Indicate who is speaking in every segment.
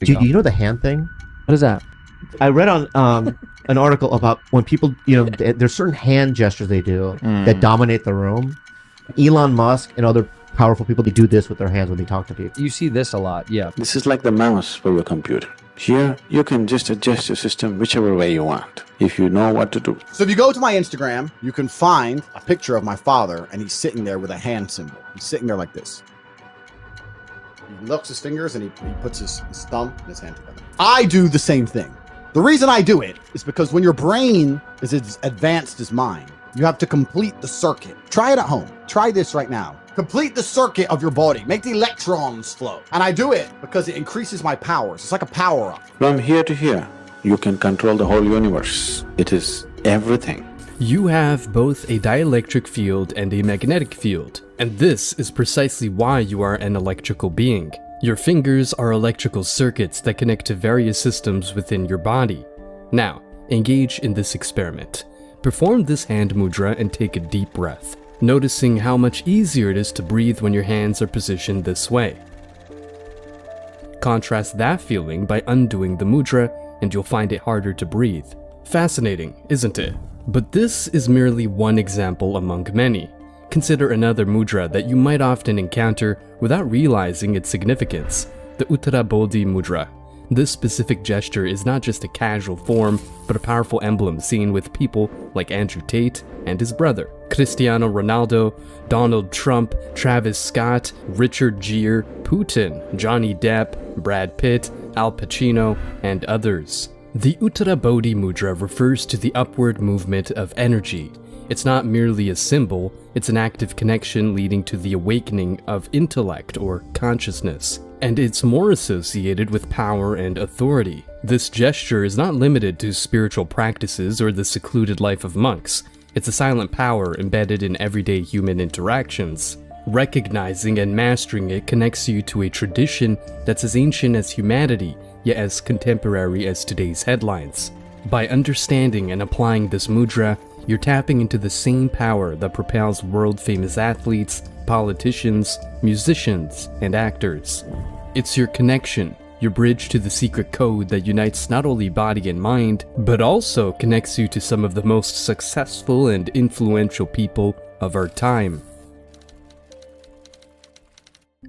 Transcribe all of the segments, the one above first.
Speaker 1: Do you know the hand thing?
Speaker 2: What is that?
Speaker 1: I read on an article about when people, there's certain hand gestures they do that dominate the room. Elon Musk and other powerful people, they do this with their hands when they talk to people.
Speaker 2: You see this a lot, yeah.
Speaker 3: This is like the mouse for your computer. Here, you can just adjust your system whichever way you want, if you know what to do.
Speaker 4: So if you go to my Instagram, you can find a picture of my father, and he's sitting there with a hand symbol. He's sitting there like this. He looks his fingers, and he puts his thumb and his hand together. I do the same thing. The reason I do it is because when your brain is as advanced as mine, you have to complete the circuit. Try it at home. Try this right now. Complete the circuit of your body. Make the electrons flow. And I do it because it increases my powers. It's like a power-up.
Speaker 3: From here to here, you can control the whole universe. It is everything.
Speaker 5: You have both a dielectric field and a magnetic field, and this is precisely why you are an electrical being. Your fingers are electrical circuits that connect to various systems within your body. Now, engage in this experiment. Perform this hand mudra and take a deep breath, noticing how much easier it is to breathe when your hands are positioned this way. Contrast that feeling by undoing the mudra, and you'll find it harder to breathe. Fascinating, isn't it? But this is merely one example among many. Consider another mudra that you might often encounter without realizing its significance, the Uttarabodhi Mudra. This specific gesture is not just a casual form, but a powerful emblem seen with people like Andrew Tate and his brother, Cristiano Ronaldo, Donald Trump, Travis Scott, Richard Gere, Putin, Johnny Depp, Brad Pitt, Al Pacino, and others. The Uttarabodhi Mudra refers to the upward movement of energy. It's not merely a symbol, it's an active connection leading to the awakening of intellect or consciousness. And it's more associated with power and authority. This gesture is not limited to spiritual practices or the secluded life of monks. It's a silent power embedded in everyday human interactions. Recognizing and mastering it connects you to a tradition that's as ancient as humanity, yet as contemporary as today's headlines. By understanding and applying this mudra, you're tapping into the same power that propels world-famous athletes, politicians, musicians, and actors. It's your connection, your bridge to the secret code that unites not only body and mind, but also connects you to some of the most successful and influential people of our time.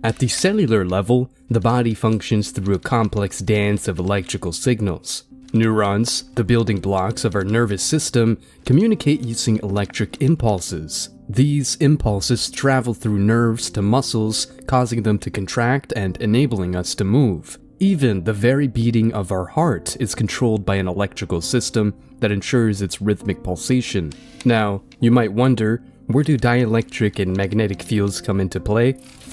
Speaker 5: At the cellular level, the body functions through a complex dance of electrical signals. Neurons, the building blocks of our nervous system, communicate using electric impulses. These impulses travel through nerves to muscles, causing them to contract and enabling us to move. Even the very beating of our heart is controlled by an electrical system that ensures its rhythmic pulsation. Now, you might wonder, where do dielectric and magnetic fields come into play?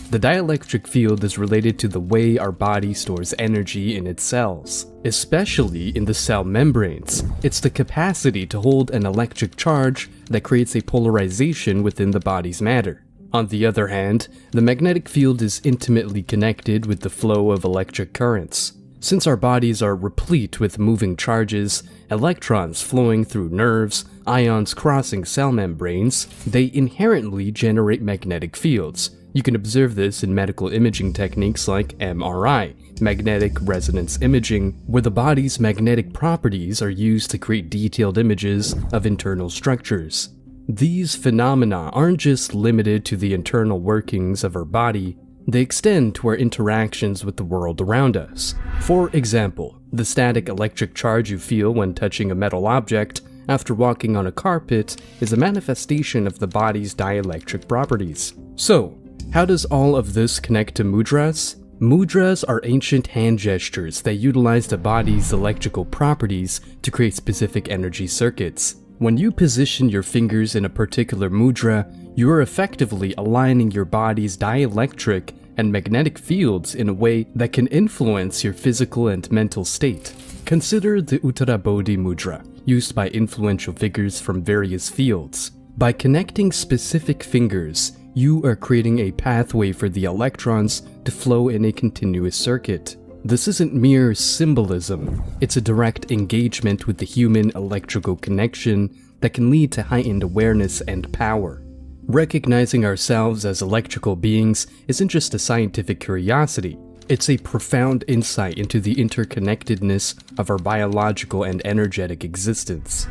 Speaker 5: The dielectric field is related to the way our body stores energy in its cells, especially in the cell membranes. It's the capacity to hold an electric charge that creates a polarization within the body's matter. On the other hand, the magnetic field is intimately connected with the flow of electric currents. Since our bodies are replete with moving charges, electrons flowing through nerves, ions crossing cell membranes, they inherently generate magnetic fields. You can observe this in medical imaging techniques like MRI, magnetic resonance imaging, where the body's magnetic properties are used to create detailed images of internal structures. These phenomena aren't just limited to the internal workings of our body, they extend to our interactions with the world around us. For example, the static electric charge you feel when touching a metal object after walking on a carpet is a manifestation of the body's dielectric properties. So, how does all of this connect to mudras? Mudras are ancient hand gestures that utilize the body's electrical properties to create specific energy circuits. When you position your fingers in a particular mudra, you are effectively aligning your body's dielectric and magnetic fields in a way that can influence your physical and mental state. Consider the Uttarabodhi Mudra, used by influential figures from various fields. By connecting specific fingers, you are creating a pathway for the electrons to flow in a continuous circuit. This isn't mere symbolism, it's a direct engagement with the human electrical connection that can lead to heightened awareness and power. Recognizing ourselves as electrical beings isn't just a scientific curiosity, It's a profound insight into the interconnectedness of our biological and energetic existence.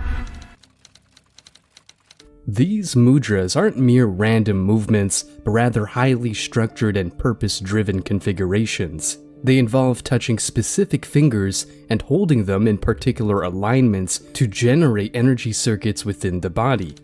Speaker 5: These mudras aren't mere random movements, but rather highly structured and purpose-driven configurations. They involve touching specific fingers and holding them in particular alignments to generate energy circuits within the body.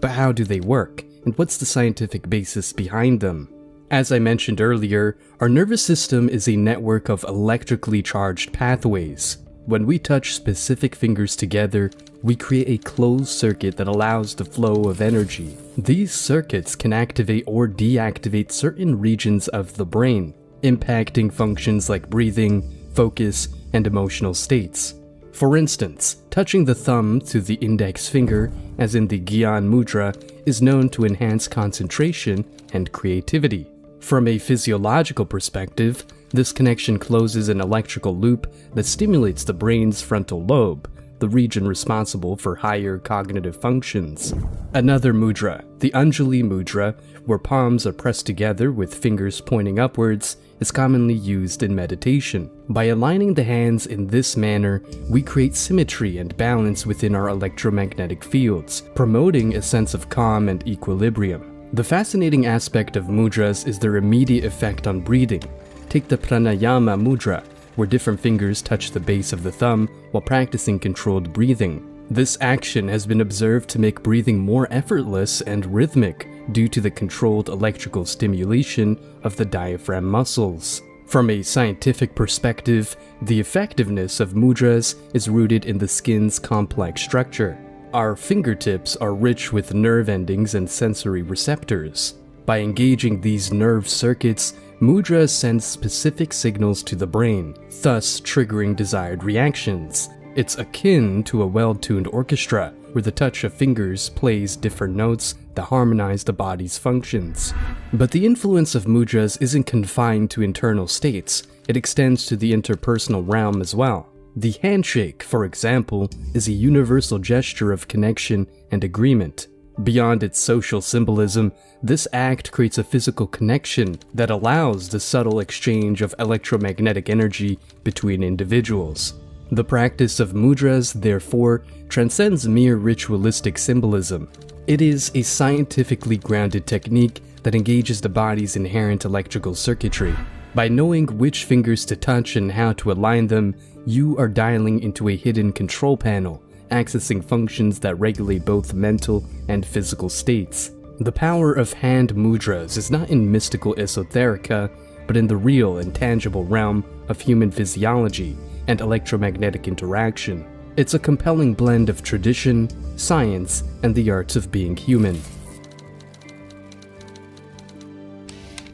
Speaker 5: But how do they work, and what's the scientific basis behind them? As I mentioned earlier, our nervous system is a network of electrically charged pathways. When we touch specific fingers together, we create a closed circuit that allows the flow of energy. These circuits can activate or deactivate certain regions of the brain, impacting functions like breathing, focus, and emotional states. For instance, touching the thumb to the index finger, as in the Gyan Mudra, is known to enhance concentration and creativity. From a physiological perspective, this connection closes an electrical loop that stimulates the brain's frontal lobe, the region responsible for higher cognitive functions. Another mudra, the Anjali Mudra, where palms are pressed together with fingers pointing upwards, is commonly used in meditation. By aligning the hands in this manner, we create symmetry and balance within our electromagnetic fields, promoting a sense of calm and equilibrium. The fascinating aspect of mudras is their immediate effect on breathing. Take the Pranayama Mudra, where different fingers touch the base of the thumb while practicing controlled breathing. This action has been observed to make breathing more effortless and rhythmic due to the controlled electrical stimulation of the diaphragm muscles. From a scientific perspective, the effectiveness of mudras is rooted in the skin's complex structure. Our fingertips are rich with nerve endings and sensory receptors. By engaging these nerve circuits, mudras send specific signals to the brain, thus triggering desired reactions. It's akin to a well-tuned orchestra, where the touch of fingers plays different notes that harmonize the body's functions. But the influence of mudras isn't confined to internal states, it extends to the interpersonal realm as well. The handshake, for example, is a universal gesture of connection and agreement. Beyond its social symbolism, this act creates a physical connection that allows the subtle exchange of electromagnetic energy between individuals. The practice of mudras, therefore, transcends mere ritualistic symbolism. It is a scientifically grounded technique that engages the body's inherent electrical circuitry. By knowing which fingers to touch and how to align them, you are dialing into a hidden control panel, accessing functions that regulate both mental and physical states. The power of hand mudras is not in mystical esoterica, but in the real and tangible realm of human physiology and electromagnetic interaction. It's a compelling blend of tradition, science, and the arts of being human.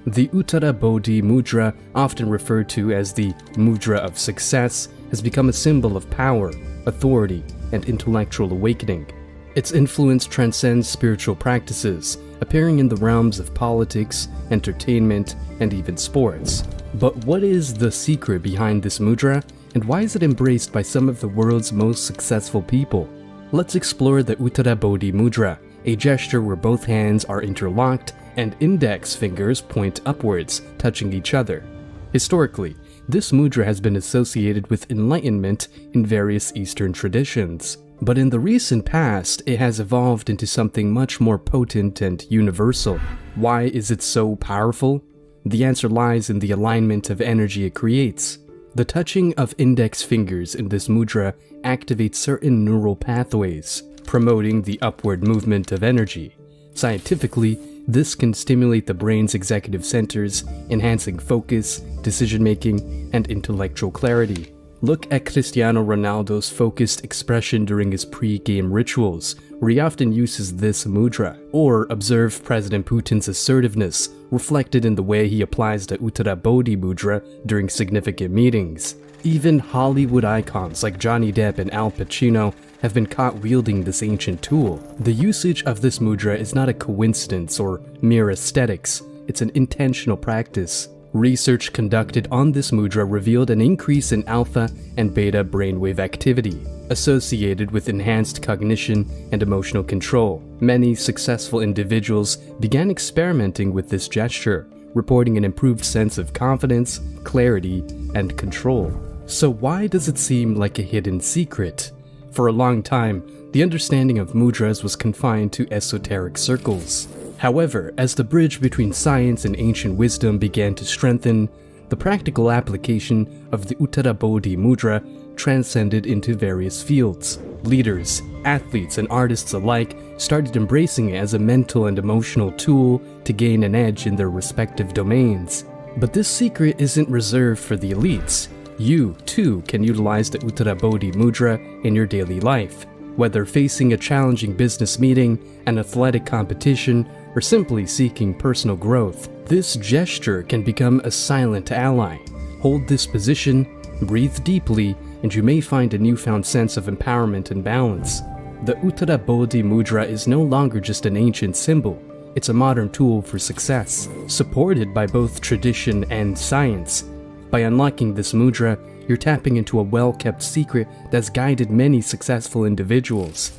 Speaker 5: The Uttarabodhi Mudra, often referred to as the Mudra of Success, has become a symbol of power, authority, and intellectual awakening. Its influence transcends spiritual practices, appearing in the realms of politics, entertainment, and even sports. But what is the secret behind this mudra, and why is it embraced by some of the world's most successful people? Let's explore the Uttarabodhi Mudra, a gesture where both hands are interlocked and index fingers point upwards, touching each other. Historically, this mudra has been associated with enlightenment in various Eastern traditions. But in the recent past, it has evolved into something much more potent and universal. Why is it so powerful? The answer lies in the alignment of energy it creates. The touching of index fingers in this mudra activates certain neural pathways, promoting the upward movement of energy. Scientifically, this can stimulate the brain's executive centers, enhancing focus, decision-making, and intellectual clarity. Look at Cristiano Ronaldo's focused expression during his pre-game rituals, where he often uses this mudra. Or observe President Putin's assertiveness, reflected in the way he applies the Uttarabodhi Mudra during significant meetings. Even Hollywood icons like Johnny Depp and Al Pacino have been caught wielding this ancient tool. The usage of this mudra is not a coincidence or mere aesthetics, it's an intentional practice. Research conducted on this mudra revealed an increase in alpha and beta brainwave activity, associated with enhanced cognition and emotional control. Many successful individuals began experimenting with this gesture, reporting an improved sense of confidence, clarity, and control. So why does it seem like a hidden secret? For a long time, the understanding of mudras was confined to esoteric circles. However, as the bridge between science and ancient wisdom began to strengthen, the practical application of the Uttarabodhi Mudra transcended into various fields. Leaders, athletes, and artists alike started embracing it as a mental and emotional tool to gain an edge in their respective domains. But this secret isn't reserved for the elites. You, too, can utilize the Uttarabodhi Mudra in your daily life. Whether facing a challenging business meeting, an athletic competition, or simply seeking personal growth, this gesture can become a silent ally. Hold this position, breathe deeply, and you may find a newfound sense of empowerment and balance. The Uttarabodhi Mudra is no longer just an ancient symbol. It's a modern tool for success, supported by both tradition and science. By unlocking this mudra, you're tapping into a well-kept secret that's guided many successful individuals.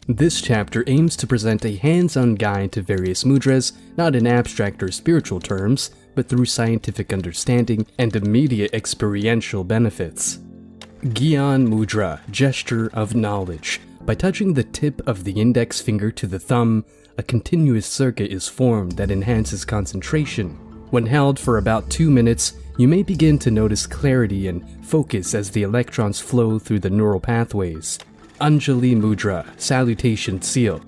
Speaker 5: This chapter aims to present a hands-on guide to various mudras, not in abstract or spiritual terms, but through scientific understanding and immediate experiential benefits. Gyan Mudra, gesture of knowledge. By touching the tip of the index finger to the thumb, a continuous circuit is formed that enhances concentration. When held for about 2 minutes, you may begin to notice clarity and focus as the electrons flow through the neural pathways. Anjali Mudra, salutation seal.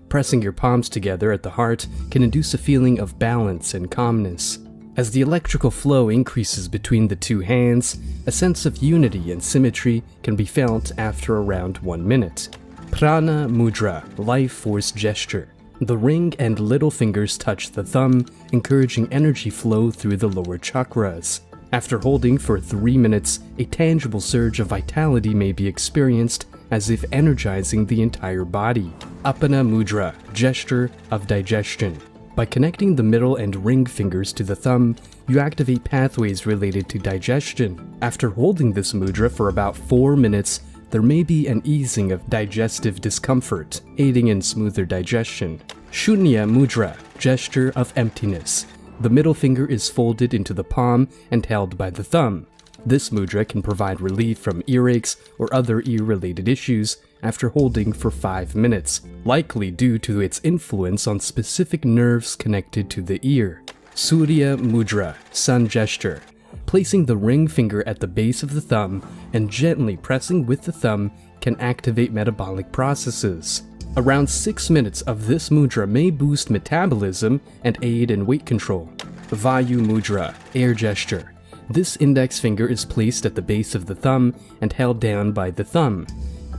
Speaker 5: Pressing your palms together at the heart can induce a feeling of balance and calmness. As the electrical flow increases between the two hands, a sense of unity and symmetry can be felt after around 1 minute. Prana Mudra, life force gesture. The ring and little fingers touch the thumb, encouraging energy flow through the lower chakras. After holding for 3 minutes, a tangible surge of vitality may be experienced, as if energizing the entire body. Apana Mudra, gesture of digestion. By connecting the middle and ring fingers to the thumb, you activate pathways related to digestion. After holding this mudra for about 4 minutes, there may be an easing of digestive discomfort, aiding in smoother digestion. Shunya Mudra, gesture of emptiness. The middle finger is folded into the palm and held by the thumb. This mudra can provide relief from earaches or other ear-related issues after holding for 5 minutes, likely due to its influence on specific nerves connected to the ear. Surya Mudra, sun gesture. Placing the ring finger at the base of the thumb and gently pressing with the thumb can activate metabolic processes. Around 6 minutes of this mudra may boost metabolism and aid in weight control. Vayu Mudra, air gesture. This index finger is placed at the base of the thumb and held down by the thumb.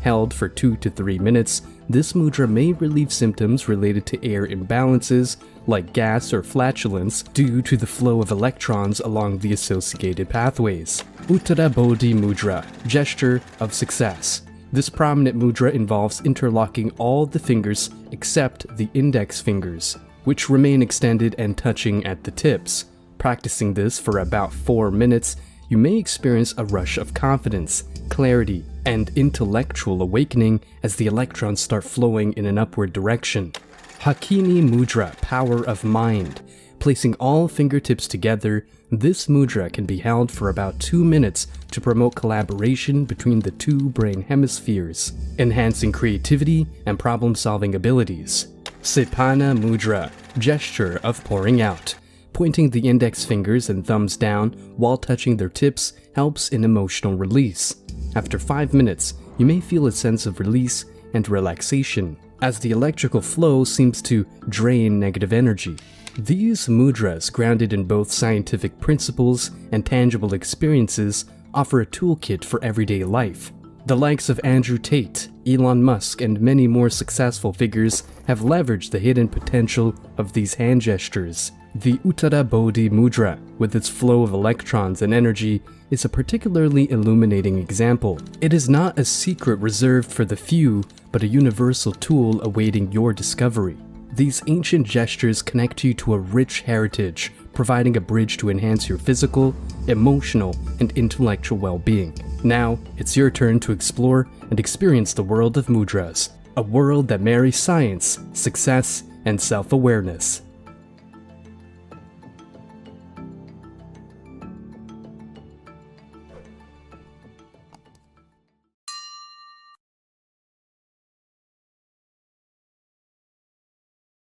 Speaker 5: Held for 2 to 3 minutes, this mudra may relieve symptoms related to air imbalances, like gas or flatulence, due to the flow of electrons along the associated pathways. Uttarabodhi Mudra, gesture of success. This prominent mudra involves interlocking all the fingers except the index fingers, which remain extended and touching at the tips. Practicing this for about 4 minutes, you may experience a rush of confidence, clarity, and intellectual awakening as the electrons start flowing in an upward direction. Hakini Mudra, power of mind. Placing all fingertips together, this mudra can be held for about 2 minutes to promote collaboration between the two brain hemispheres, enhancing creativity and problem-solving abilities. Sepana Mudra, gesture of pouring out. Pointing the index fingers and thumbs down while touching their tips helps in emotional release. After 5 minutes, you may feel a sense of release and relaxation, as the electrical flow seems to drain negative energy. These mudras, grounded in both scientific principles and tangible experiences, offer a toolkit for everyday life. The likes of Andrew Tate, Elon Musk, and many more successful figures have leveraged the hidden potential of these hand gestures. The Uttarabodhi Mudra, with its flow of electrons and energy, is a particularly illuminating example. It is not a secret reserved for the few, but a universal tool awaiting your discovery. These ancient gestures connect you to a rich heritage, providing a bridge to enhance your physical, emotional, and intellectual well-being. Now, it's your turn to explore and experience the world of mudras, a world that marries science, success, and self-awareness.